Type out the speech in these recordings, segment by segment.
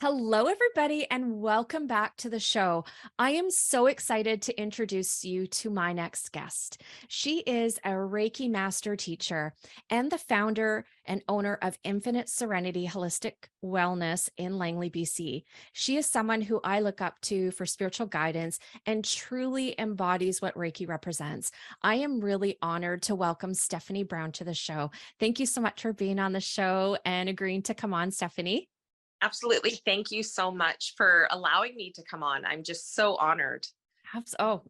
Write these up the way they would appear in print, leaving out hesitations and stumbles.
Hello, everybody, and welcome back to the show. I am so excited to introduce you to my next guest. She is a Reiki Master Teacher and the founder and owner of Infinite Serenity Holistic Wellness in Langley, BC. She is someone who I look up to for spiritual guidance and truly embodies what Reiki represents. I am really honored to welcome Stephany Brown to the show. Thank you so much for being on the show and agreeing to come on, Stephany. Absolutely. Thank you so much for allowing me to come on. I'm just so honored. Oh,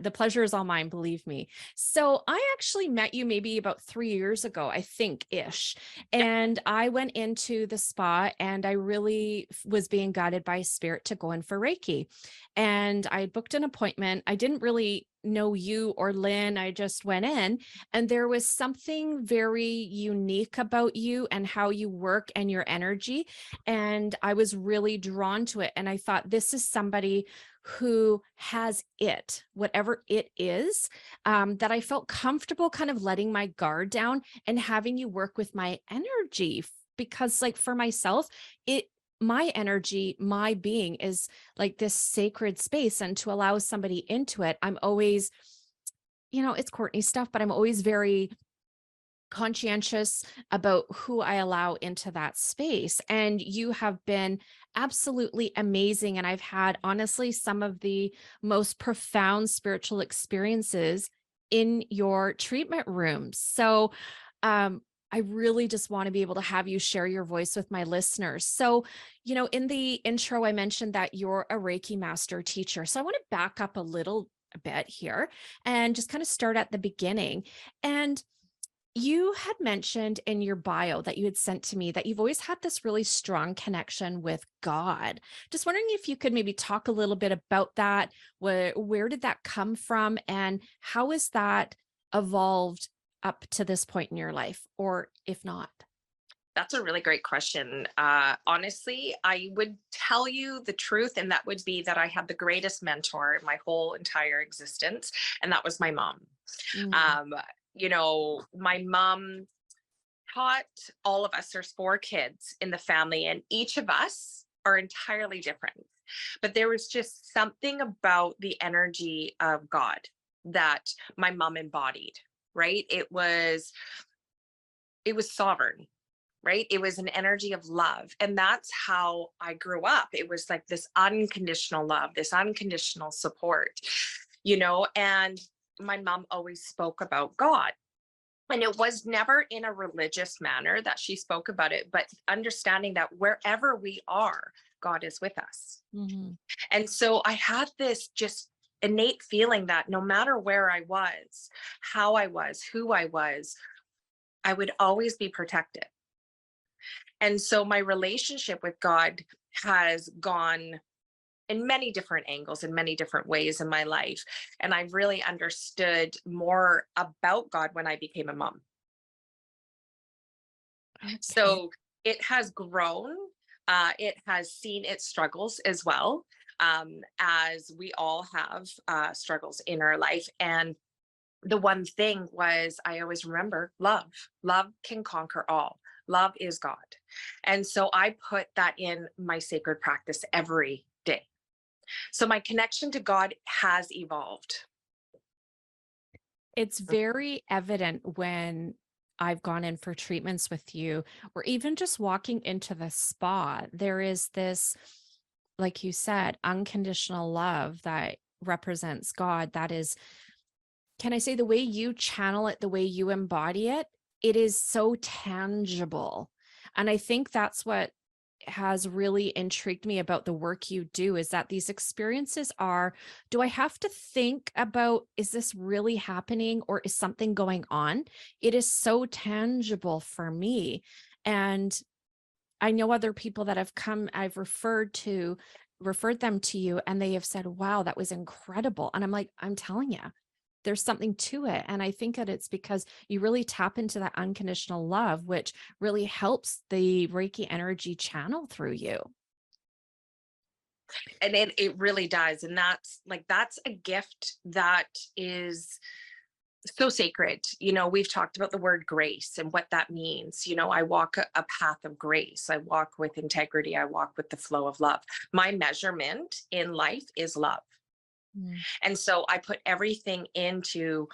the pleasure is all mine, believe me. So I actually met you maybe about 3 years ago, I think ish. Yep. And I went into the spa and I really was being guided by spirit to go in for Reiki. And I booked an appointment. I didn't really know you or Lynn. I just went in and there was something very unique about you and how you work and your energy. And I was really drawn to it. And I thought, this is somebody who has it, whatever it is, that I felt comfortable kind of letting my guard down and having you work with my energy. Because, like, for myself, my energy, my being is like this sacred space. And to allow somebody into it, I'm always, it's Courtney stuff, but I'm always very conscientious about who I allow into that space. And you have been absolutely amazing. And I've had honestly some of the most profound spiritual experiences in your treatment rooms. So I really just want to be able to have you share your voice with my listeners. So, in the intro, I mentioned that you're a Reiki Master Teacher. So I want to back up a little bit here and just kind of start at the beginning. And you had mentioned in your bio that you had sent to me that you've always had this really strong connection with God. Just wondering if you could maybe talk a little bit about that. Where did that come from? And how has that evolved up to this point in your life? Or if not? That's a really great question. Honestly, I would tell you the truth, and that would be that I had the greatest mentor in my whole entire existence, and that was my mom. Mm, Um, my mom taught all of us, there's 4 kids in the family, and each of us are entirely different. But there was just something about the energy of God that my mom embodied, right? It was sovereign, right? It was an energy of love. And that's how I grew up. It was like this unconditional love, this unconditional support, and my mom always spoke about God. And it was never in a religious manner that she spoke about it, but understanding that wherever we are, God is with us. mhm. And so I had this just innate feeling that no matter where I was, how I was, who I was, I would always be protected. And so my relationship with God has gone in many different angles, in many different ways in my life. And I really understood more about God when I became a mom. Okay. So it has grown. It has seen its struggles as well, as we all have struggles in our life. And the one thing was, I always remember love. Love can conquer all. Love is God. And so I put that in my sacred practice every day. So my connection to God has evolved. It's very evident when I've gone in for treatments with you, or even just walking into the spa. There is this, like you said, unconditional love that represents God. That is, can I say, the way you channel it, the way you embody it, it is so tangible. And I think that's what has really intrigued me about the work you do, is that these experiences are, do I have to think about, is this really happening or is something going on? It is so tangible for me. And I know other people that have come, I've referred them to you, and they have said, wow, that was incredible. And I'm like, I'm telling you, there's something to it. And I think that it's because you really tap into that unconditional love, which really helps the Reiki energy channel through you. And it really does. And that's a gift that is so sacred. We've talked about the word grace and what that means. I walk a path of grace. I walk with integrity. I walk with the flow of love. My measurement in life is love. Mm. And so I put everything into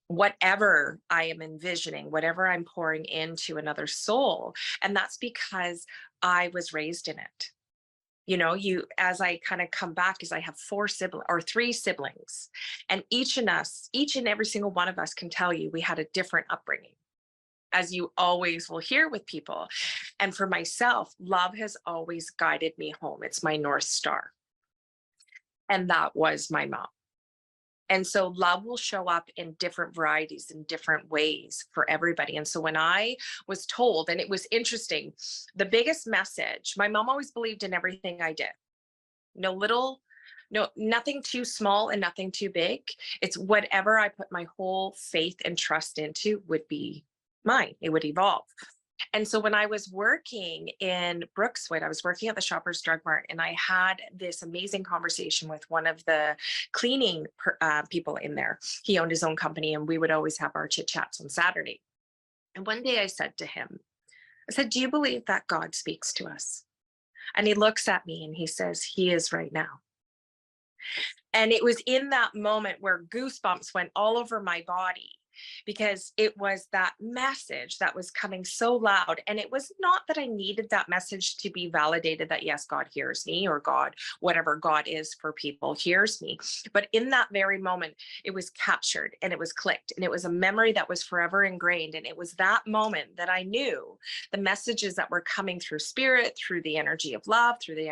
whatever I am envisioning, whatever I'm pouring into another soul. And that's because I was raised in it. As I kind of come back, is I have three siblings, and each and every single one of us can tell you we had a different upbringing, as you always will hear with people. And for myself, love has always guided me home. It's my North Star. And that was my mom. And so love will show up in different varieties, in different ways for everybody. And so when I was told, and it was interesting, the biggest message, my mom always believed in everything I did. Nothing too small and nothing too big. It's whatever I put my whole faith and trust into would be mine. It would evolve. And so when I was working in Brookswood, I was working at the Shoppers Drug Mart, and I had this amazing conversation with one of the cleaning people in there. He owned his own company, and we would always have our chit chats on Saturday. And one day I said to him, do you believe that God speaks to us? And he looks at me and he says, he is right now. And it was in that moment where goosebumps went all over my body, because it was that message that was coming so loud. And it was not that I needed that message to be validated that, yes, God hears me, or God, whatever God is for people, hears me. But in that very moment, it was captured and it was clicked, and it was a memory that was forever ingrained. And it was that moment that I knew the messages that were coming through spirit, through the energy of love, through the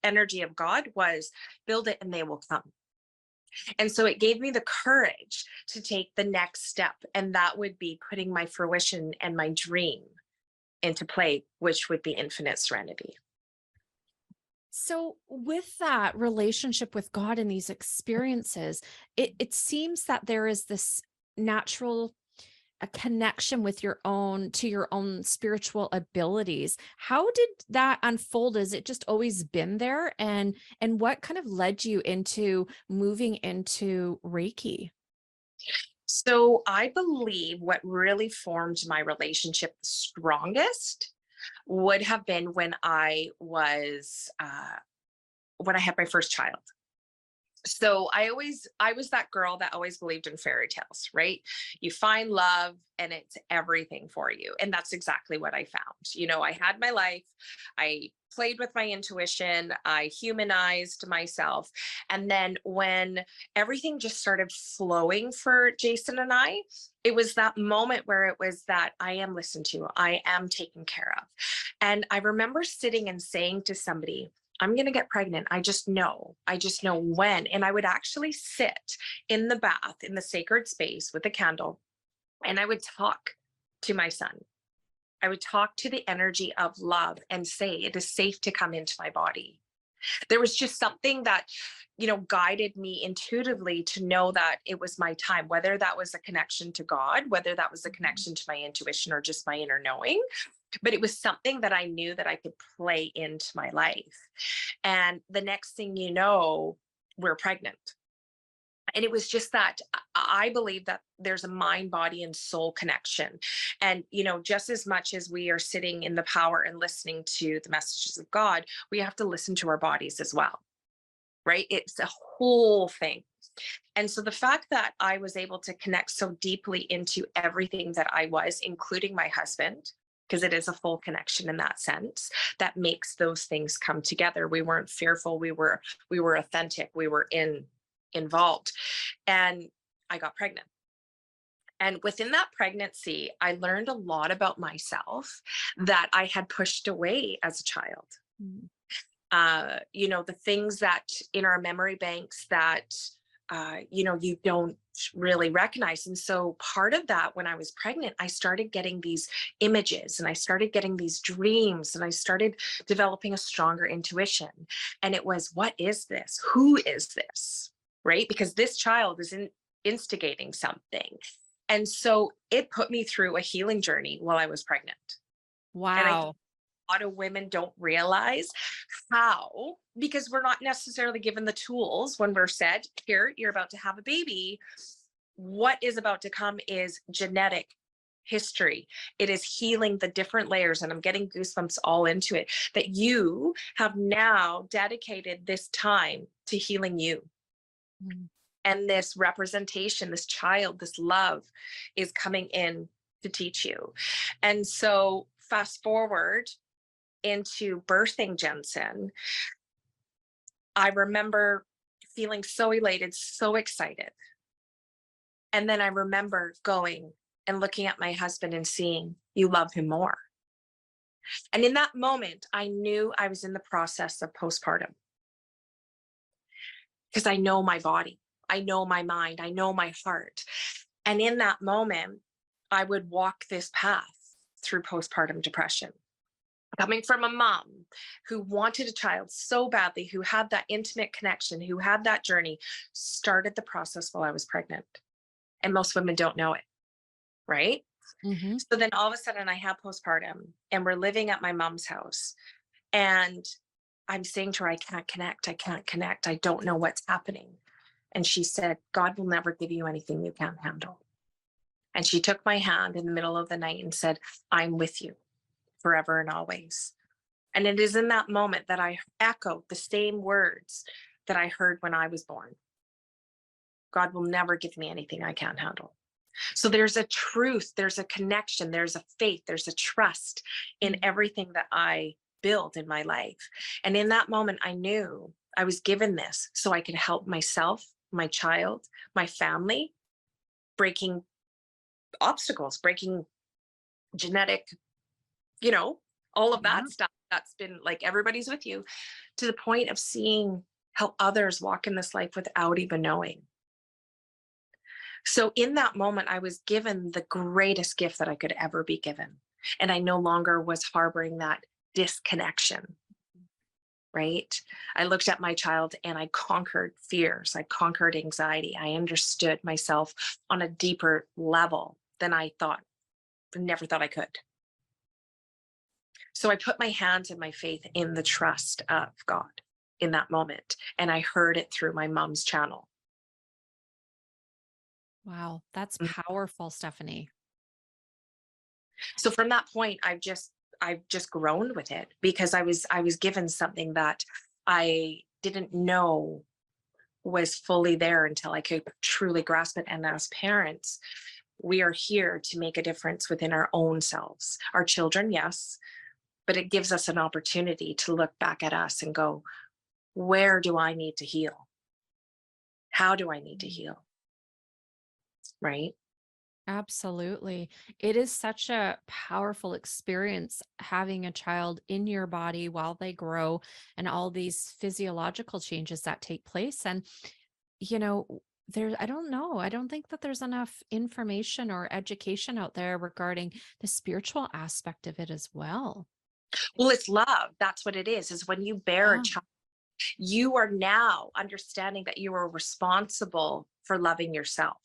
energy of God, was build it and they will come. And so it gave me the courage to take the next step. And that would be putting my fruition and my dream into play, which would be infinite serenity. So with that relationship with God and these experiences, it seems that there is this natural a connection with your own spiritual abilities. How did that unfold? Has it just always been there? And what kind of led you into moving into Reiki? So I believe what really formed my relationship the strongest would have been when I had my first child. So I was that girl that always believed in fairy tales, right? You find love and it's everything for you. And that's exactly what I found. I had my life. I played with my intuition. I humanized myself. And then when everything just started flowing for Jason and I, it was that moment where it was that I am listened to, I am taken care of. And I remember sitting and saying to somebody, I'm going to get pregnant. I just know when. And I would actually sit in the bath, in the sacred space with a candle, and I would talk to my son. I would talk to the energy of love and say, it is safe to come into my body. There was just something that, guided me intuitively to know that it was my time, whether that was a connection to God, whether that was a connection to my intuition or just my inner knowing. But it was something that I knew that I could play into my life. And the next thing you know, we're pregnant. And it was just that I believe that there's a mind, body, and soul connection. And, just as much as we are sitting in the power and listening to the messages of God, we have to listen to our bodies as well, right? It's a whole thing. And so the fact that I was able to connect so deeply into everything that I was, including my husband, because it is a full connection in that sense, that makes those things come together. We weren't fearful. We were authentic. We were involved. And I got pregnant. And within that pregnancy, I learned a lot about myself that I had pushed away as a child. Mm. The things that in our memory banks that, you don't really recognize. And so part of that, when I was pregnant, I started getting these images and I started getting these dreams and I started developing a stronger intuition. And it was, what is this? Who is this? Right? Because this child is instigating something. And so it put me through a healing journey while I was pregnant. Wow. And I think a lot of women don't realize how, because we're not necessarily given the tools when we're said, here, you're about to have a baby. what is about to come is genetic history. It is healing the different layers, and I'm getting goosebumps all into it, that you have now dedicated this time to healing you. Mm. And this representation, this child, this love is coming in to teach you. And so fast forward into birthing Jensen, I remember feeling so elated, so excited. And then I remember going and looking at my husband and seeing, you love him more. And in that moment, I knew I was in the process of postpartum, because I know my body, I know my mind, I know my heart. And in that moment, I would walk this path through postpartum depression. Coming from a mom who wanted a child so badly, who had that intimate connection, who had that journey, started the process while I was pregnant. And most women don't know it, right? Mm-hmm. So then all of a sudden I have postpartum, and we're living at my mom's house. And I'm saying to her, I can't connect. I can't connect. I don't know what's happening. And she said, God will never give you anything you can't handle. And she took my hand in the middle of the night and said, I'm with you forever and always. And it is in that moment that I echoed the same words that I heard when I was born. God will never give me anything I can't handle. So there's a truth, there's a connection, there's a faith, there's a trust in everything that I build in my life. And in that moment, I knew I was given this so I could help myself, my child, my family, breaking obstacles, breaking genetic, all of Yeah. that stuff that's been like, everybody's with you, to the point of seeing how others walk in this life without even knowing. So in that moment, I was given the greatest gift that I could ever be given. And I no longer was harboring that disconnection, right? I looked at my child and I conquered fears. I conquered anxiety. I understood myself on a deeper level than I never thought I could. So I put my hands and my faith in the trust of God in that moment. And I heard it through my mom's channel. Wow, that's Mm. powerful, Stephany. So from that point, I've just grown with it, because I was given something that I didn't know was fully there until I could truly grasp it. And as parents, we are here to make a difference within our own selves. Our children, yes, but it gives us an opportunity to look back at us and go, where do I need to heal? How do I need to heal? Right? Absolutely. It is such a powerful experience having a child in your body while they grow and all these physiological changes that take place. And, I don't know. I don't think that there's enough information or education out there regarding the spiritual aspect of it as well. Well, it's love. That's what it is when you bear a Yeah. child, you are now understanding that you are responsible for loving yourself.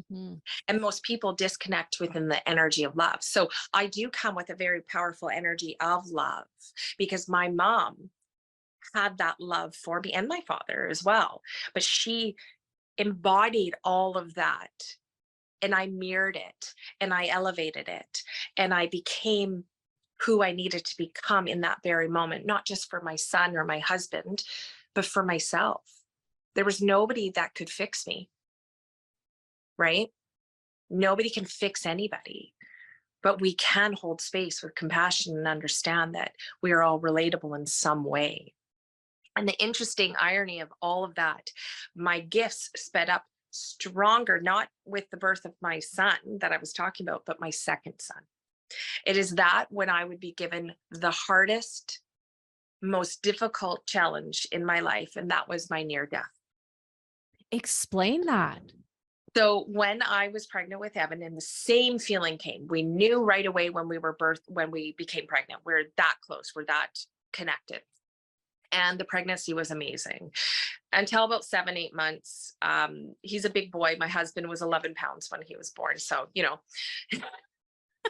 Hmm. And most people disconnect within the energy of love. So I do come with a very powerful energy of love, because my mom had that love for me, and my father as well. But she embodied all of that, and I mirrored it, and I elevated it, and I became who I needed to become in that very moment, not just for my son or my husband, but for myself. There was nobody that could fix me, right? Nobody can fix anybody, but we can hold space with compassion and understand that we are all relatable in some way. And the interesting irony of all of that, my gifts sped up stronger, not with the birth of my son that I was talking about, but my second son. It is that when I would be given the hardest, most difficult challenge in my life, and that was my near death. Explain that. So when I was pregnant with Evan, and the same feeling came, we knew right away when we became pregnant, we're that close, we're that connected. And the pregnancy was amazing until about 7-8 months. He's a big boy. My husband was 11 pounds when he was born. So,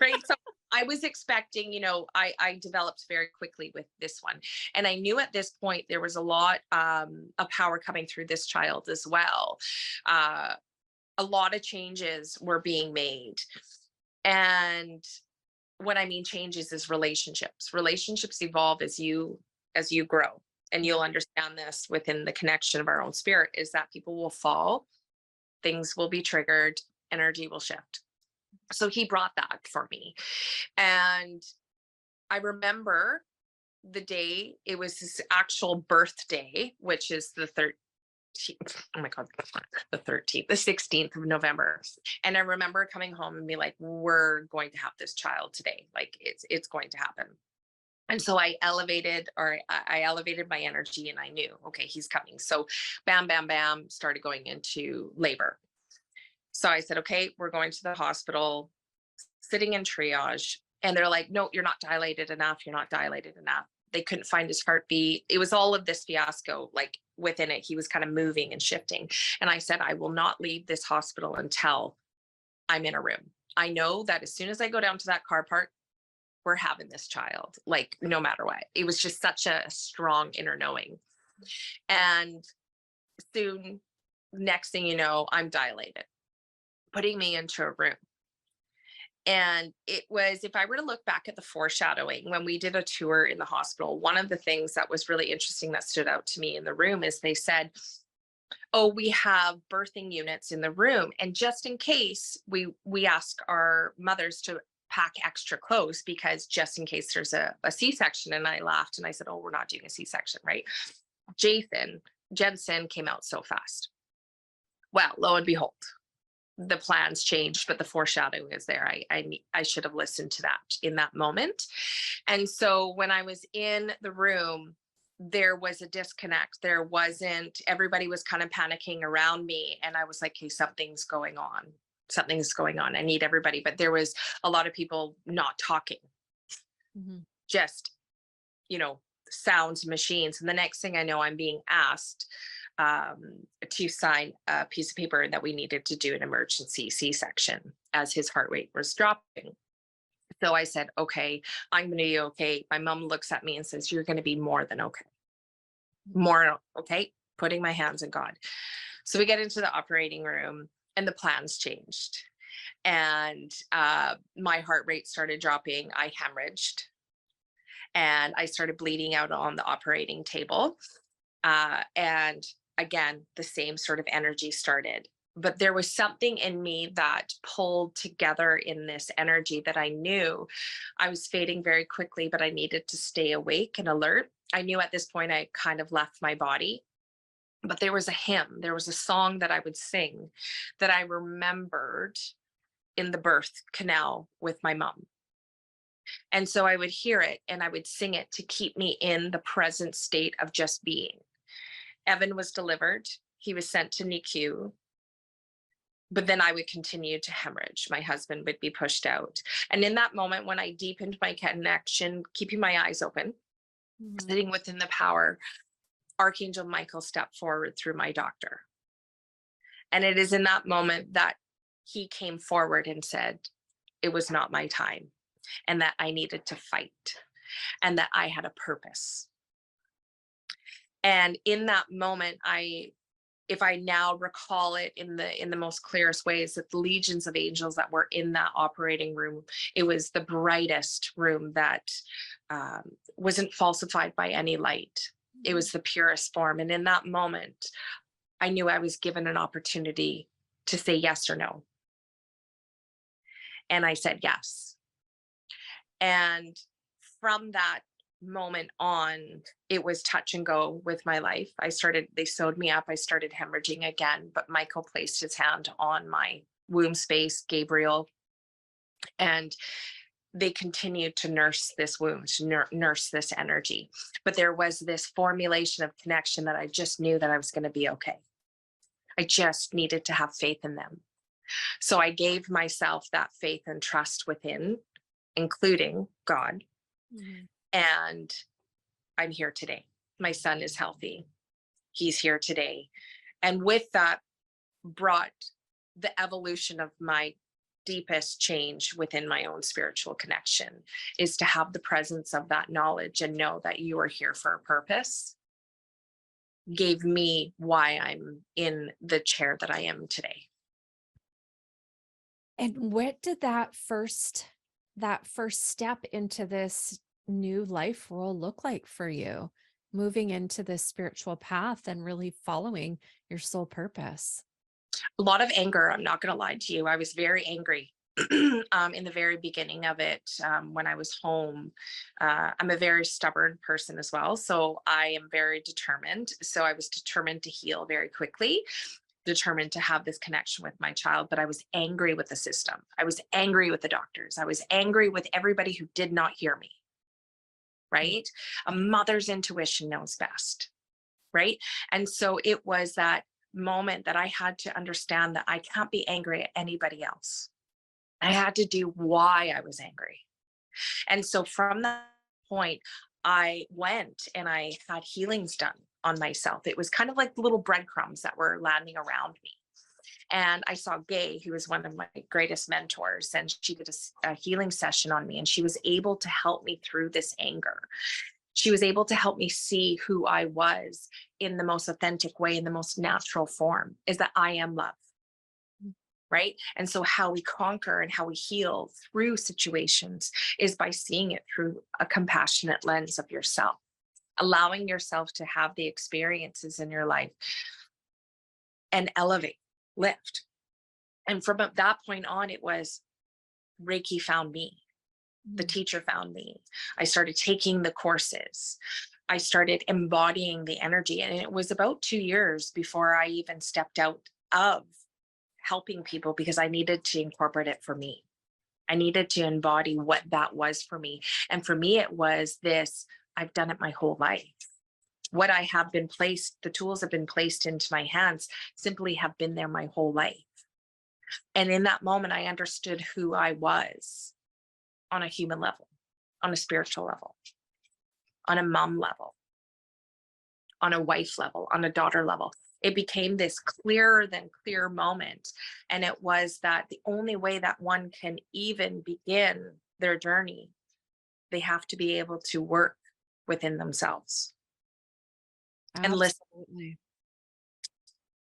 right. So I was expecting, I developed very quickly with this one. And I knew at this point, there was a lot of power coming through this child as well. a lot of changes were being made. And what I mean changes is relationships. Relationships evolve as you grow. And you'll understand this within the connection of our own spirit, is that people will fall, things will be triggered, energy will shift. So he brought that for me. And I remember the day, it was his actual birthday, which is the 13th. Oh my God, the 13th, the 16th of November. And I remember coming home and be like, we're going to have this child today. Like it's going to happen. And so I elevated my energy, and I knew, okay, he's coming. So bam, bam, bam, started going into labor. So I said, okay, we're going to the hospital, sitting in triage. And they're like, no, you're not dilated enough. You're not dilated enough. They couldn't find his heartbeat. It was all of this fiasco, like within it, he was kind of moving and shifting. And I said, I will not leave this hospital until I'm in a room. I know that as soon as I go down to that car park, we're having this child, like no matter what. It was just such a strong inner knowing. And soon, next thing you know, I'm dilated, putting me into a room. And it was, if I were to look back at the foreshadowing, when we did a tour in the hospital, one of the things that was really interesting that stood out to me in the room is they said, oh, we have birthing units in the room. And just in case, we ask our mothers to pack extra clothes, because just in case there's a C-section. And I laughed and I said, oh, we're not doing a C-section, right? Jensen came out so fast. Well, lo and behold, the plans changed, but the foreshadowing is there. I should have listened to that in that moment. And so when I was in the room, there was a disconnect. Everybody was kind of panicking around me. And I was like, hey, something's going on. I need everybody. But there was a lot of people not talking, just, sounds, machines. And the next thing I know, I'm being asked to sign a piece of paper that we needed to do an emergency C-section as his heart rate was dropping. So I said, okay, I'm going to be okay. My mom looks at me and says, you're going to be more than okay. More okay, putting my hands in God. So we get into the operating room and the plans changed. And my heart rate started dropping. I hemorrhaged and I started bleeding out on the operating table. And again, the same sort of energy started. But there was something in me that pulled together in this energy that I knew I was fading very quickly, but I needed to stay awake and alert. I knew at this point I kind of left my body, but there was a hymn, there was a song that I would sing that I remembered in the birth canal with my mom. And so I would hear it and I would sing it to keep me in the present state of just being. Evan was delivered. He was sent to NICU. But then I would continue to hemorrhage. My husband would be pushed out. And in that moment, when I deepened my connection, keeping my eyes open, sitting within the power, Archangel Michael stepped forward through my doctor. And it is in that moment that he came forward and said, it was not my time, and that I needed to fight, and that I had a purpose. And in that moment, if I now recall it in the most clearest ways, that the legions of angels that were in that operating room, it was the brightest room that wasn't falsified by any light. It was the purest form. And in that moment, I knew I was given an opportunity to say yes or no. And I said yes. And from that moment on, it was touch and go with my life. They sewed me up. I started hemorrhaging again, but Michael placed his hand on my womb space, Gabriel, and they continued to nurse this wound, to nurse this energy. But there was this formulation of connection that I just knew that I was going to be okay. I just needed to have faith in them. So I gave myself that faith and trust within, including God. And I'm here today. My son is healthy. He's here today. And with that brought the evolution of my deepest change within my own spiritual connection, is to have the presence of that knowledge and know that you are here for a purpose, gave me why I'm in the chair that I am today. And what did that first step into this new life role look like for you? Moving into this spiritual path and really following your soul purpose. A lot of anger. I'm not going to lie to you. I was very angry in the very beginning of it when I was home. I'm a very stubborn person as well. So I am very determined. So I was determined to heal very quickly, determined to have this connection with my child. But I was angry with the system. I was angry with the doctors. I was angry with everybody who did not hear me. Right? A mother's intuition knows best. Right? And so it was that moment that I had to understand that I can't be angry at anybody else. I had to do why I was angry. And so from that point, I went and I had healings done on myself. It was kind of like little breadcrumbs that were landing around me. And I saw Gay, who was one of my greatest mentors, and she did a healing session on me, and she was able to help me through this anger. She was able to help me see who I was in the most authentic way, in the most natural form, is that I am love. Right. And so how we conquer and how we heal through situations is by seeing it through a compassionate lens of yourself, allowing yourself to have the experiences in your life and elevate, lift. And from that point on, it was Reiki found me. The teacher found me. I started taking the courses. I started embodying the energy. And it was about 2 years before I even stepped out of helping people, because I needed to incorporate it for me. I needed to embody what that was for me. And for me, it was this: I've done it my whole life. What I have been placed, the tools have been placed into my hands, simply have been there my whole life. And in that moment, I understood who I was on a human level, on a spiritual level, on a mom level, on a wife level, on a daughter level. It became this clearer than clear moment. And it was that the only way that one can even begin their journey, they have to be able to work within themselves and listen. Absolutely.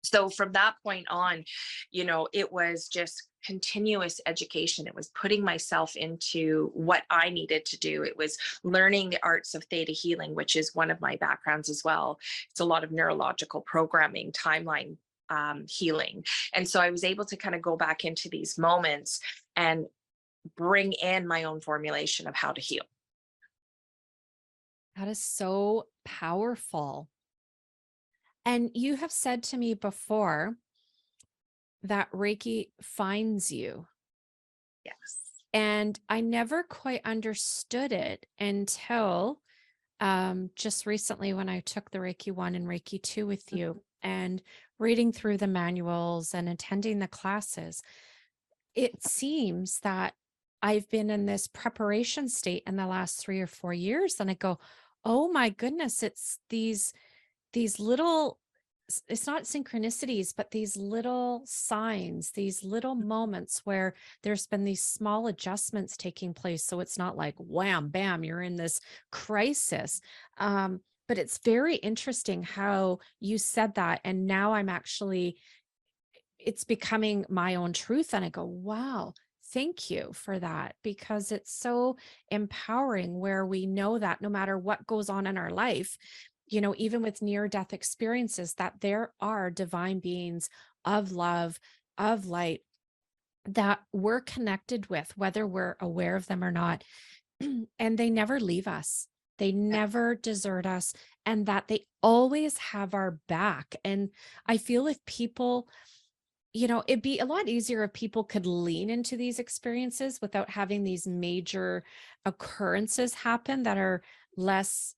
So from that point on, it was just continuous education. It was putting myself into what I needed to do. It was learning the arts of theta healing, which is one of my backgrounds as well. It's a lot of neurological programming, timeline healing. And so I was able to kind of go back into these moments and bring in my own formulation of how to heal. That is so powerful. And you have said to me before that Reiki finds you. Yes. And I never quite understood it until just recently when I took the Reiki 1 and Reiki 2 with you and reading through the manuals and attending the classes. It seems that I've been in this preparation state in the last 3 or 4 years. And I go, oh my goodness, it's these little, it's not synchronicities, but these little signs, these little moments where there's been these small adjustments taking place. So it's not like wham, bam, you're in this crisis. But it's very interesting how you said that. And now it's becoming my own truth. And I go, wow, thank you for that, because it's so empowering where we know that no matter what goes on in our life, even with near death experiences, that there are divine beings of love, of light that we're connected with, whether we're aware of them or not. And they never leave us. They never desert us, and that they always have our back. And I feel if people, it'd be a lot easier if people could lean into these experiences without having these major occurrences happen that are less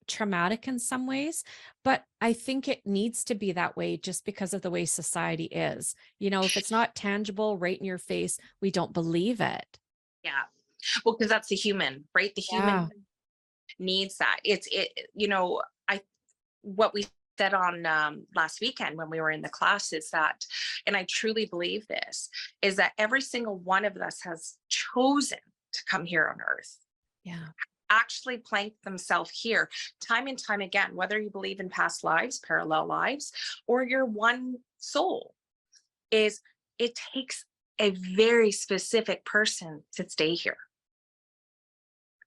traumatic in some ways. But I think it needs to be that way just because of the way society is. If it's not tangible right in your face, we don't believe it. Yeah. Well, because that's the human, right? The Yeah. human needs that. I what we said on last weekend when we were in the class is that, and I truly believe this, is that every single one of us has chosen to come here on earth, Yeah. actually planked themselves here time and time again, whether you believe in past lives, parallel lives, or your one soul, is it takes a very specific person to stay here,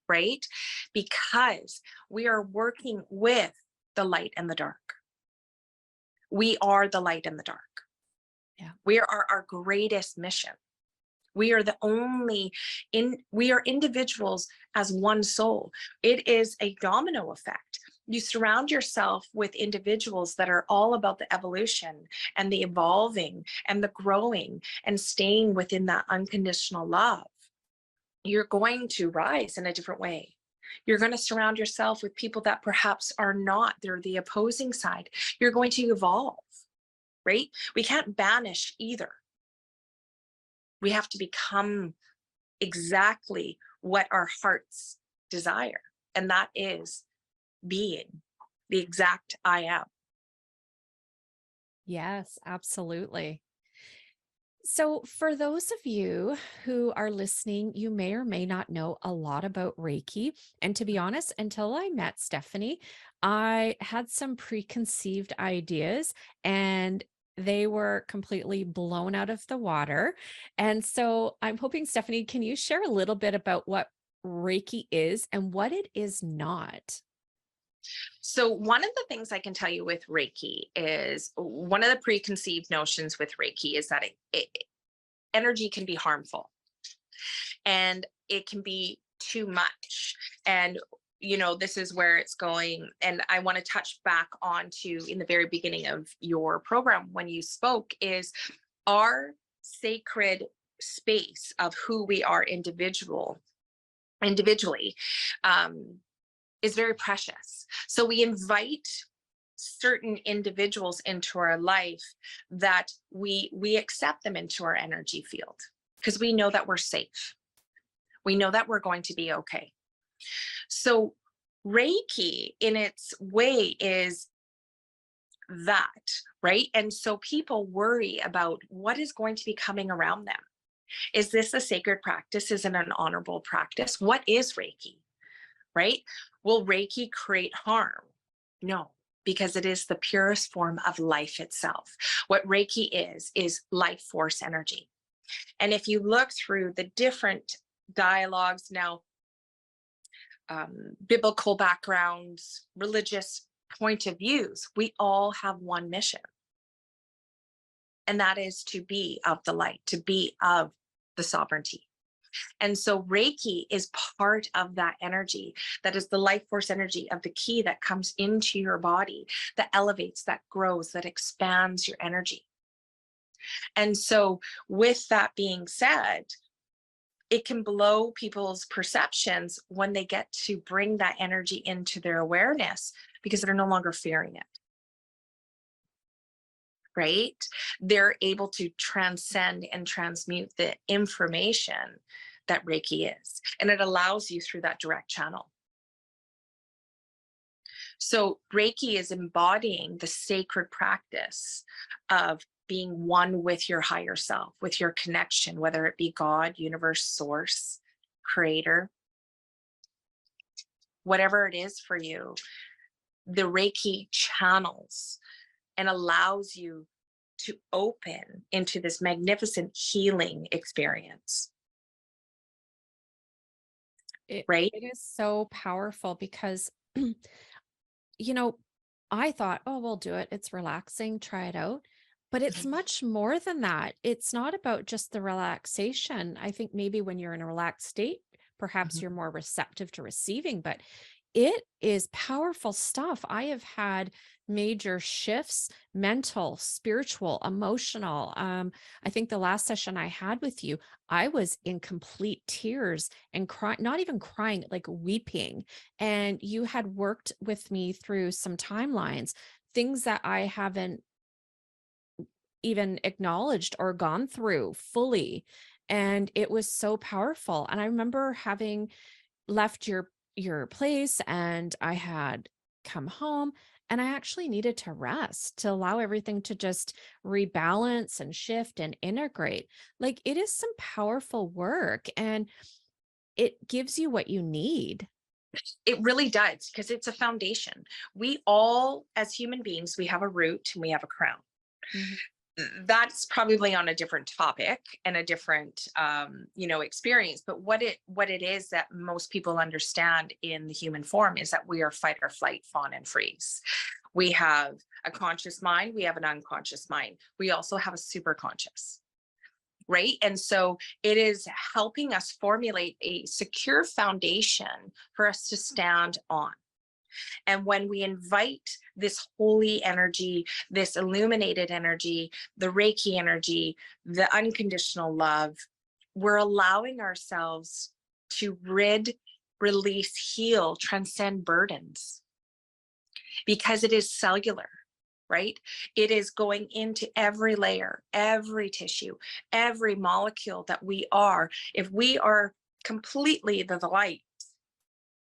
right? Because we are working with the light and the dark. We are the light and the dark. Yeah. We are our greatest mission. We are the only we are individuals as one soul. It is a domino effect. You surround yourself with individuals that are all about the evolution and the evolving and the growing and staying within that unconditional love. You're going to rise in a different way. You're going to surround yourself with people that perhaps are not, they're the opposing side. You're going to evolve, right? We can't banish either. We have to become exactly what our hearts desire. And that is being the exact I am. Yes, absolutely. So, for those of you who are listening, you may or may not know a lot about Reiki. And to be honest, until I met Stephany, I had some preconceived ideas and they were completely blown out of the water. And so, I'm hoping, Stephany, can you share a little bit about what Reiki is and what it is not? So one of the things I can tell you with Reiki is one of the preconceived notions with Reiki is that energy can be harmful and it can be too much. And this is where it's going. And I want to touch back on to in the very beginning of your program when you spoke is our sacred space of who we are individually is very precious. So we invite certain individuals into our life that we accept them into our energy field because we know that we're safe. We know that we're going to be okay. So Reiki in its way is that, right? And so people worry about what is going to be coming around them. Is this a sacred practice? Is it an honorable practice? What is Reiki, right? Will Reiki create harm? No, because it is the purest form of life itself. What Reiki is life force energy. And if you look through the different dialogues now, biblical backgrounds, religious point of views, we all have one mission. And that is to be of the light, to be of the sovereignty. And so Reiki is part of that energy. That is the life force energy of the key that comes into your body, that elevates, that grows, that expands your energy. And so with that being said, it can blow people's perceptions when they get to bring that energy into their awareness because they're no longer fearing it. Right? They're able to transcend and transmute the information that Reiki is, and it allows you through that direct channel. So Reiki is embodying the sacred practice of being one with your higher self, with your connection, whether it be God, universe, source, creator, whatever it is for you, the Reiki channels and allows you to open into this magnificent healing experience. Right? It is so powerful because, I thought, oh, we'll do it. It's relaxing. Try it out. But it's much more than that. It's not about just the relaxation. I think maybe when you're in a relaxed state, perhaps you're more receptive to receiving, but it is powerful stuff. I have had major shifts, mental, spiritual, emotional. I think the last session I had with you, I was in complete tears and crying, not even crying, like weeping. And you had worked with me through some timelines, things that I haven't even acknowledged or gone through fully. And it was so powerful. And I remember having left your place and I had come home and I actually needed to rest to allow everything to just rebalance and shift and integrate. Like it is some powerful work and it gives you what you need. It really does, because it's a foundation. We all, as human beings, we have a root and we have a crown. Mhm. That's probably on a different topic and a different experience. But what it is that most people understand in the human form is that we are fight or flight, fawn and freeze. We have a conscious mind, we have an unconscious mind, we also have a super conscious, right? And so it is helping us formulate a secure foundation for us to stand on. And when we invite this holy energy, this illuminated energy, the Reiki energy, the unconditional love, we're allowing ourselves to rid, release, heal, transcend burdens, because it is cellular, right? It is going into every layer, every tissue, every molecule that we are. If we are completely the light,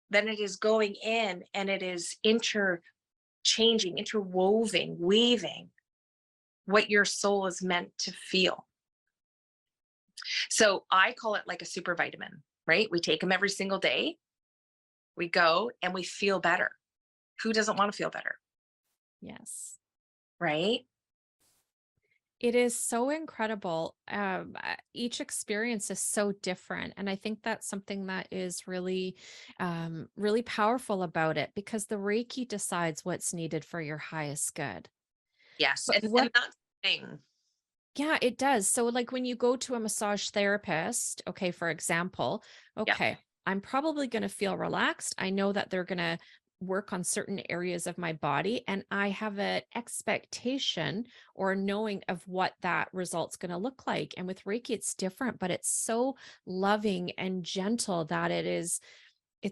then it is going in and it is interchanging, interwoven, weaving what your soul is meant to feel. So I call it like a super vitamin, right? We take them every single day. We go and we feel better. Who doesn't want to feel better? Yes. Right? It is so incredible. Each experience is so different. And I think that's something that is really, really powerful about it, because the Reiki decides what's needed for your highest good. Yes. But And what, that's the thing. yeah, it does. So, like when you go to a massage therapist, okay, for example, Yeah. okay, I'm probably going to feel relaxed. I know that they're going to work on certain areas of my body, and I have an expectation or knowing of what that result's going to look like. And with Reiki, it's different, but it's so loving and gentle that it's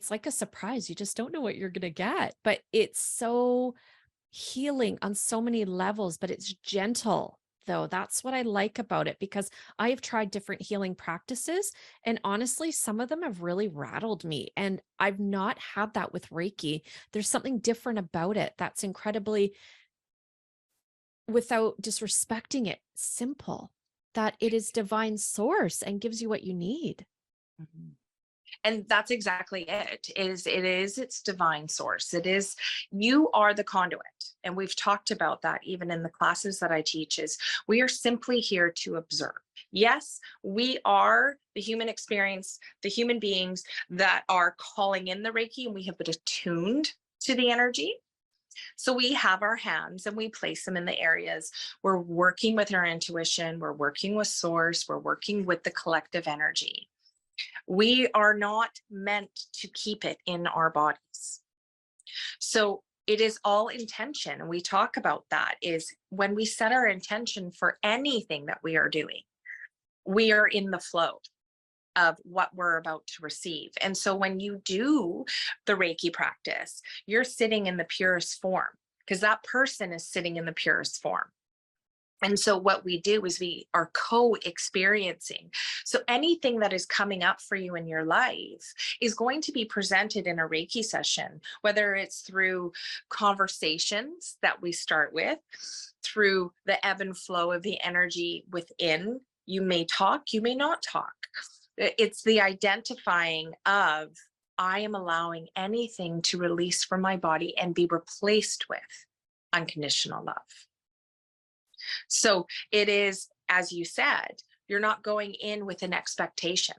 like a surprise. You just don't know what you're going to get, but it's so healing on so many levels, but it's gentle though. That's what I like about it, because I have tried different healing practices, and honestly, some of them have really rattled me, and I've not had that with Reiki. There's something different about it that's incredibly, without disrespecting it, simple, that it is divine source and gives you what you need. Mhm. And that's exactly it is its divine source. It is, you are the conduit. And we've talked about that even in the classes that I teach, is we are simply here to observe. Yes, we are the human experience, the human beings that are calling in the Reiki, and we have been attuned to the energy. So we have our hands and we place them in the areas. We're working with our intuition, we're working with source, we're working with the collective energy. We are not meant to keep it in our bodies. So it is all intention. And we talk about that, is when we set our intention for anything that we are doing, we are in the flow of what we're about to receive. And so when you do the Reiki practice, you're sitting in the purest form, because that person is sitting in the purest form. And so what we do is we are co-experiencing. So anything that is coming up for you in your life is going to be presented in a Reiki session, whether it's through conversations that we start with, through the ebb and flow of the energy within. You may talk, you may not talk. It's the identifying of, I am allowing anything to release from my body and be replaced with unconditional love. So it is, as you said, you're not going in with an expectation.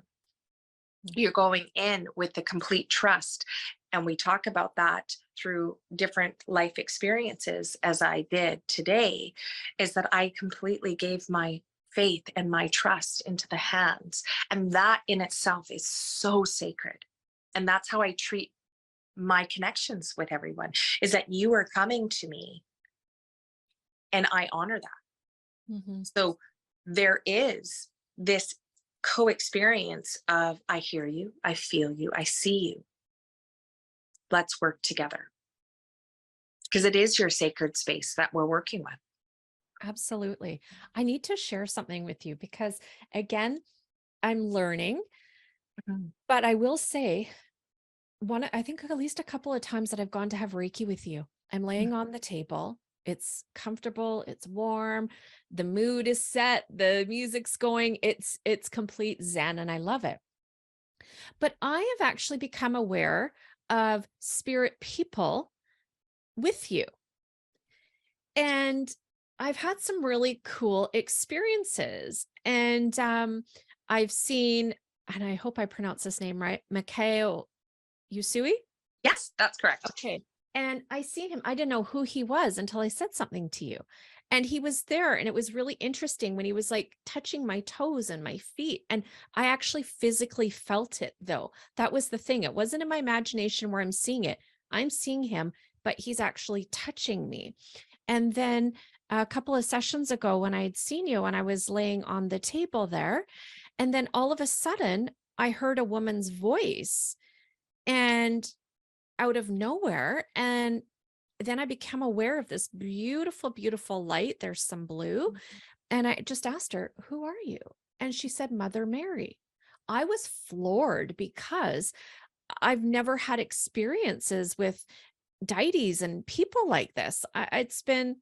You're going in with the complete trust. And we talk about that through different life experiences, as I did today, is that I completely gave my faith and my trust into the hands. And that in itself is so sacred. And that's how I treat my connections with everyone, is that you are coming to me and I honor that. Mm-hmm. So there is this co-experience of, I hear you, I feel you, I see you. Let's work together. Because it is your sacred space that we're working with. Absolutely. I need to share something with you because, again, I'm learning, Mhm. but I will say, I think at least a couple of times that I've gone to have Reiki with you, I'm laying on the table. It's comfortable, it's warm, the mood is set, the music's going, it's complete zen, and I love it. But I have actually become aware of spirit people with you. And I've had some really cool experiences, and I've seen, and I hope I pronounce this name right, Mikhail Usui. Yes, that's correct. Okay. And I seen him. I didn't know who he was until I said something to you. And he was there. And it was really interesting when he was like touching my toes and my feet. And I actually physically felt it, though. That was the thing. It wasn't in my imagination where I'm seeing it. I'm seeing him, but he's actually touching me. And then a couple of sessions ago, when I had seen you and I was laying on the table there, and then all of a sudden, I heard a woman's voice. And out of nowhere. And then I became aware of this beautiful, beautiful light. There's some blue. And I just asked her, "Who are you?" And she said, "Mother Mary." I was floored because I've never had experiences with deities and people like this. It's been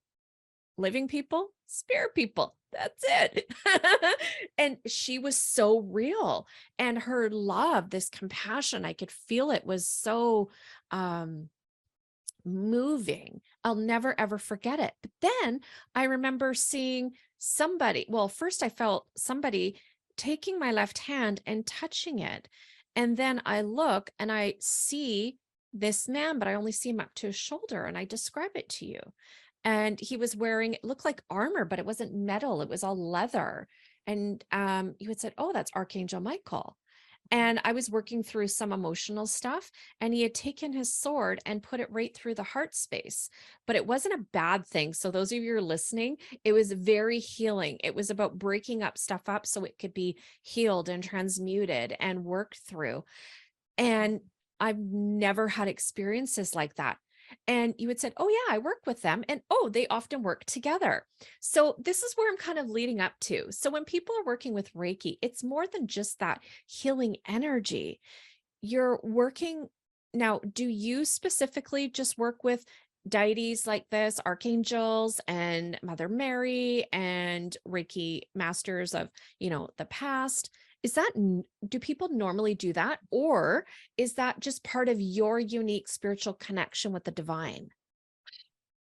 living people, spirit people. That's it. And she was so real. And her love, this compassion, I could feel it was so um moving. I'll never ever forget it. But then I remember seeing somebody. Well, first I felt somebody taking my left hand and touching it. And then I look and I see this man, but I only see him up to his shoulder. And I describe it to you. And he was wearing, it looked like armor, but it wasn't metal. It was all leather. And you had said, "Oh, that's Archangel Michael." And I was working through some emotional stuff, and he had taken his sword and put it right through the heart space. But it wasn't a bad thing. So those of you who are listening, it was very healing. It was about breaking up stuff up so it could be healed and transmuted and worked through. And I've never had experiences like that. And you had said, "Oh, yeah, I work with them." And oh, they often work together. So this is where I'm kind of leading up to. So when people are working with Reiki, it's more than just that healing energy. You're working now. Do you specifically just work with deities like this, archangels and Mother Mary and Reiki masters of, the past? Is that, do people normally do that? Or is that just part of your unique spiritual connection with the divine?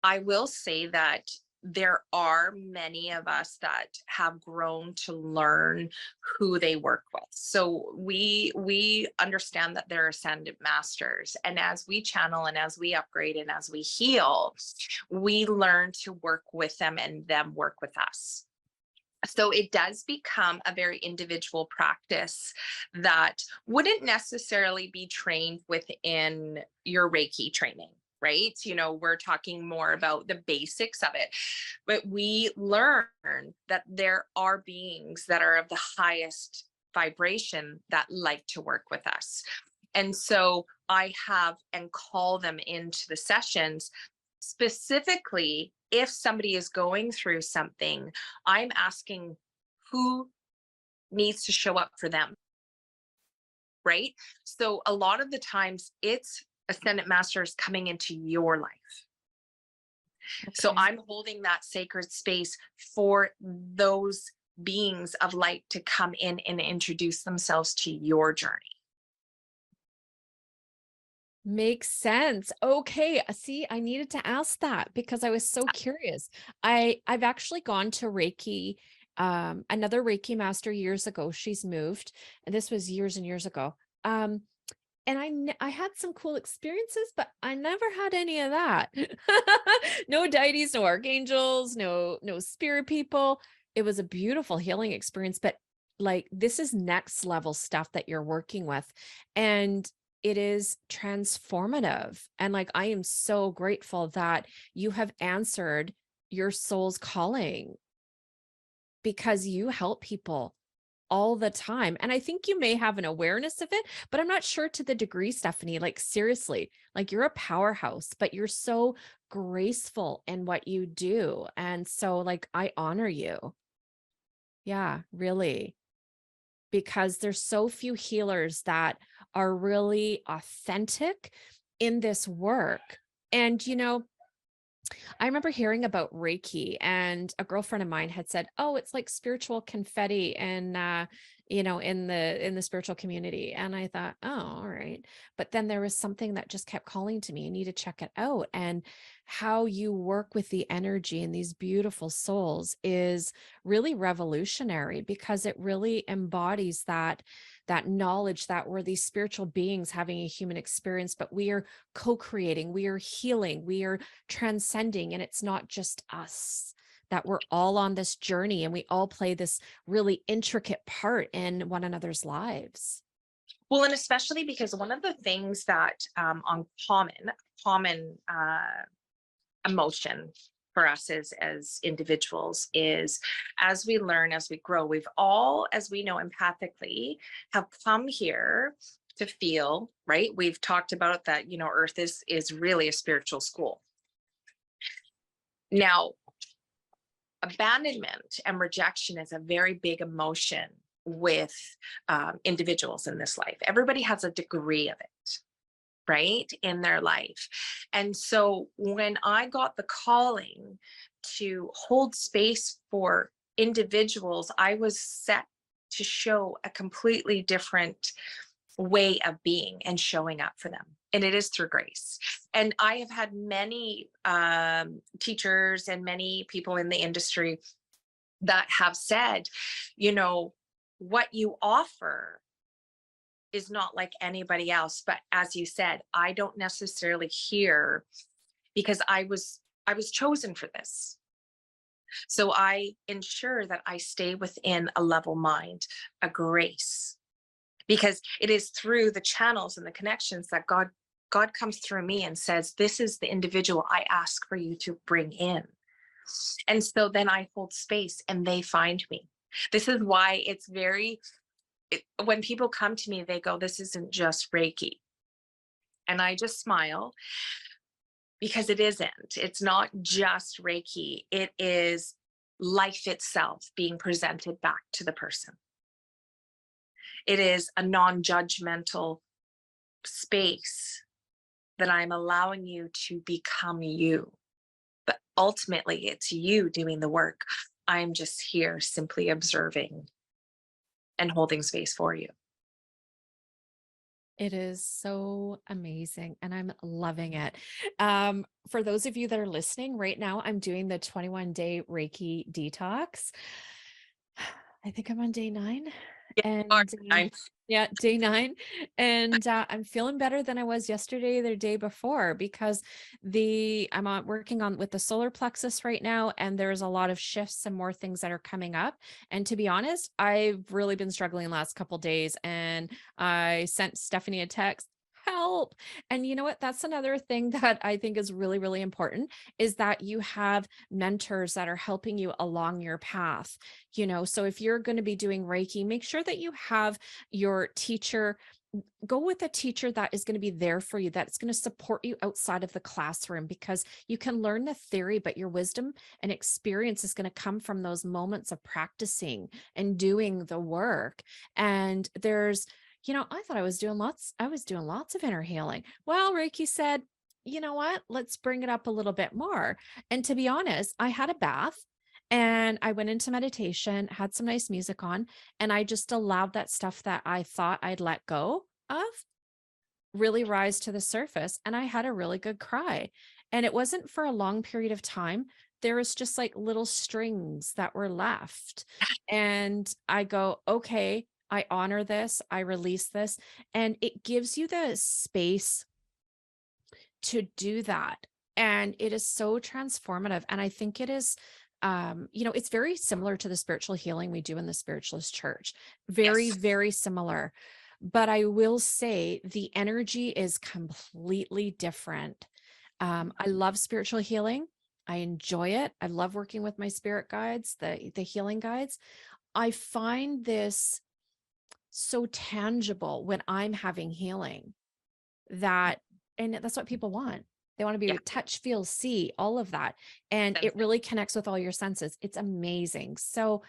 I will say that there are many of us that have grown to learn who they work with. So we understand that they're ascended masters, and as we channel and as we upgrade and as we heal, we learn to work with them and them work with us. So it does become a very individual practice that wouldn't necessarily be trained within your Reiki training, right? We're talking more about the basics of it, but we learn that there are beings that are of the highest vibration that like to work with us. And so I have and call them into the sessions specifically if somebody is going through something. I'm asking who needs to show up for them, right? So a lot of the times it's ascendant masters coming into your life. So Okay. I'm holding that sacred space for those beings of light to come in and introduce themselves to your journey. Makes sense. Okay. See, I needed to ask that because I was so curious. I've actually gone to Reiki, another Reiki master years ago. She's moved, and this was years and years ago. And I had some cool experiences, but I never had any of that. No deities, no archangels, no spirit people. It was a beautiful healing experience, but like this is next level stuff that you're working with. And it is transformative. And like I am so grateful that you have answered your soul's calling because you help people all the time. And I think you may have an awareness of it, but I'm not sure to the degree, Stephany. Like seriously, like you're a powerhouse, but you're so graceful in what you do. And so like I honor you. Yeah, really. Because there's so few healers that are really authentic in this work. And I remember hearing about Reiki, and a girlfriend of mine had said, "Oh, it's like spiritual confetti." And, in the spiritual community. And I thought, oh, all right. But then there was something that just kept calling to me. You need to check it out. And how you work with the energy in these beautiful souls is really revolutionary, because it really embodies that knowledge that we're these spiritual beings having a human experience, but we are co-creating, we are healing, we are transcending, and it's not just us, that we're all on this journey and we all play this really intricate part in one another's lives. Well, and especially because one of the things that on common emotion for us as individuals is, as we learn, as we grow, we've all, as we know empathically, have come here to feel, right? We've talked about that, Earth is really a spiritual school. Now, abandonment and rejection is a very big emotion with individuals in this life. Everybody has a degree of it, right, in their life. And so when I got the calling to hold space for individuals, I was set to show a completely different way of being and showing up for them. And it is through grace. And I have had many teachers and many people in the industry that have said, what you offer is not like anybody else. But as you said, I don't necessarily hear, because I was chosen for this. So I ensure that I stay within a level mind, a grace, because it is through the channels and the connections that God comes through me and says, this is the individual I ask for you to bring in. And so then I hold space and they find me. This is why it's when people come to me, they go, this isn't just Reiki. And I just smile, because it isn't. It's not just Reiki. It is life itself being presented back to the person. It is a non-judgmental space that I'm allowing you to become you. But ultimately, it's you doing the work. I'm just here simply observing and holding space for you. It is so amazing, and I'm loving it. For those of you that are listening right now, I'm doing the 21-day Reiki detox. I think I'm on day 9. And yeah, day 9. And I'm feeling better than I was yesterday, the day before, because I'm working on with the solar plexus right now, and there's a lot of shifts and more things that are coming up. And to be honest, I've really been struggling the last couple days, and I sent Stephany a text, help. And you know what? That's another thing that I think is really, really important, is that you have mentors that are helping you along your path. So if you're going to be doing Reiki, make sure that you have your teacher. Go with a teacher that is going to be there for you, that's going to support you outside of the classroom, because you can learn the theory, but your wisdom and experience is going to come from those moments of practicing and doing the work. And I thought I was doing lots of inner healing. Well, Reiki said, you know what? Let's bring it up a little bit more. And to be honest, I had a bath and I went into meditation, had some nice music on, and I just allowed that stuff that I thought I'd let go of really rise to the surface. And I had a really good cry. And it wasn't for a long period of time. There was just like little strings that were left. And I go, okay, I honor this, I release this, and it gives you the space to do that. And it is so transformative. And I think it is, it's very similar to the spiritual healing we do in the spiritualist church. Very, Yes. very similar. But I will say the energy is completely different. I love spiritual healing. I enjoy it. I love working with my spirit guides, the healing guides. I find this so tangible when I'm having healing, and that's what people want. They want to be Yeah. with touch, feel, see, all of that. And it really connects with all your senses. It's amazing. So,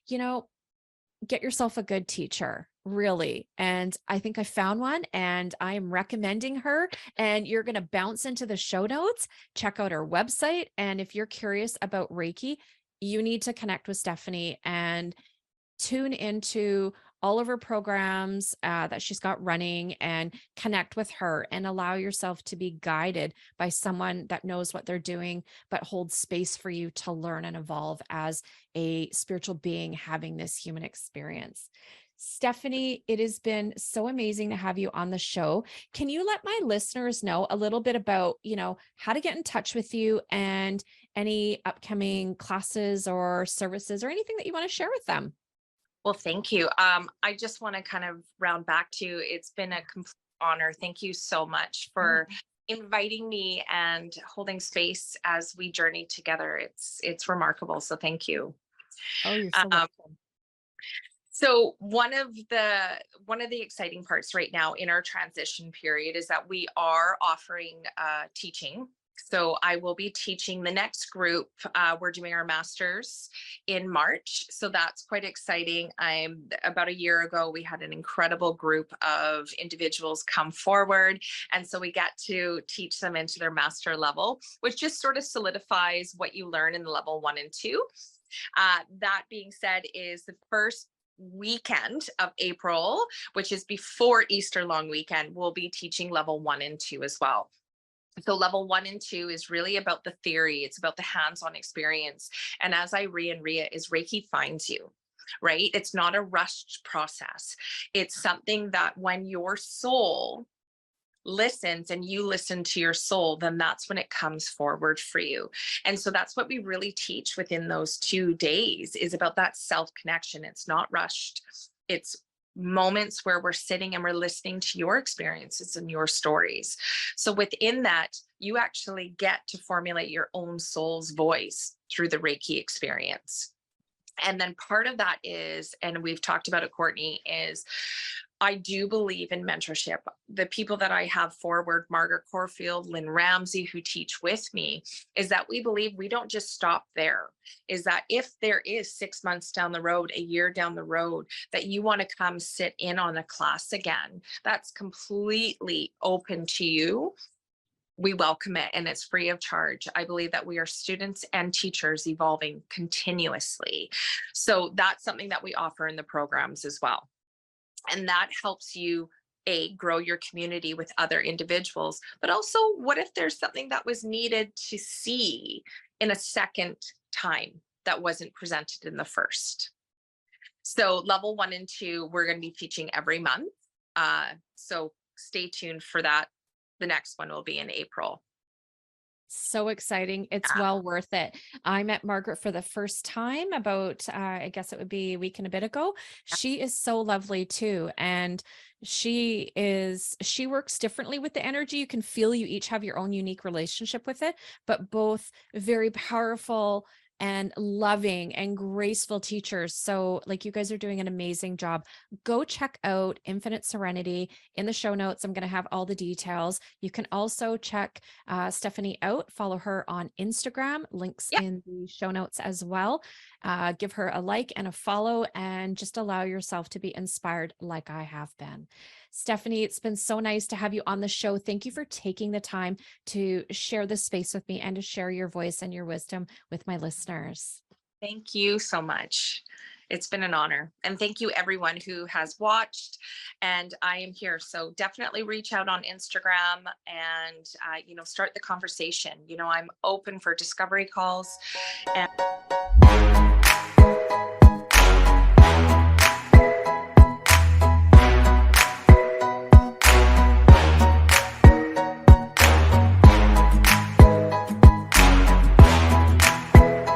get yourself a good teacher, really. And I think I found one, and I am recommending her, and you're going to bounce into the show notes, check out her website. And if you're curious about Reiki, you need to connect with Stephany and tune into all of her programs that she's got running and connect with her and allow yourself to be guided by someone that knows what they're doing, but holds space for you to learn and evolve as a spiritual being having this human experience. Stephany, it has been so amazing to have you on the show. Can you let my listeners know a little bit about, how to get in touch with you and any upcoming classes or services or anything that you want to share with them? Well, thank you. I just want to kind of round back to, it's been a complete honor. Thank you so much for inviting me and holding space as we journey together. It's remarkable. So thank you. Oh, you're so Um, welcome. So one of the exciting parts right now in our transition period is that we are offering teaching. So I will be teaching the next group. We're doing our masters in March. So that's quite exciting. About a year ago, we had an incredible group of individuals come forward. And so we got to teach them into their master level, which just sort of solidifies what you learn in the level 1 and 2. That being said, is the first weekend of April, which is before Easter long weekend, we'll be teaching level 1 and 2 as well. So level 1 and 2 is really about the theory. It's about the hands-on experience. And as Irene and Ria is, Reiki finds you, right? It's not a rushed process. It's something that when your soul listens and you listen to your soul, then that's when it comes forward for you. And so that's what we really teach within those 2 days, is about that self-connection. It's not rushed. It's moments where we're sitting and we're listening to your experiences and your stories. So within that, you actually get to formulate your own soul's voice through the Reiki experience. And then part of that is, and we've talked about it, Courtney, is I do believe in mentorship. The people that I have forward, Margaret Corfield, Lynn Ramsey, who teach with me, is that we believe we don't just stop there. Is that if there is 6 months down the road, a year down the road, that you want to come sit in on a class again, that's completely open to you. We welcome it, and it's free of charge. I believe that we are students and teachers evolving continuously. So that's something that we offer in the programs as well. And that helps you, grow your community with other individuals, but also, what if there's something that was needed to see in a second time that wasn't presented in the first? So level 1 and 2, we're going to be teaching every month. So stay tuned for that. The next one will be in April. So exciting. It's well worth it. I met Margaret for the first time about, I guess it would be a week and a bit ago. She is so lovely too. And she works differently with the energy. You can feel you each have your own unique relationship with it, but both very powerful and loving and graceful teachers. So like, you guys are doing an amazing job. Go check out Infinite Serenity in the show notes. I'm going to have all the details. You can also check Stephany out, follow her on Instagram, links in the show notes as well. Give her a like and a follow, and just allow yourself to be inspired like I have been. Stephany, it's been so nice to have you on the show. Thank you for taking the time to share this space with me and to share your voice and your wisdom with my listeners. Thank you so much. It's been an honor. And thank you everyone who has watched, and I am here. So definitely reach out on Instagram and, start the conversation. I'm open for discovery calls. And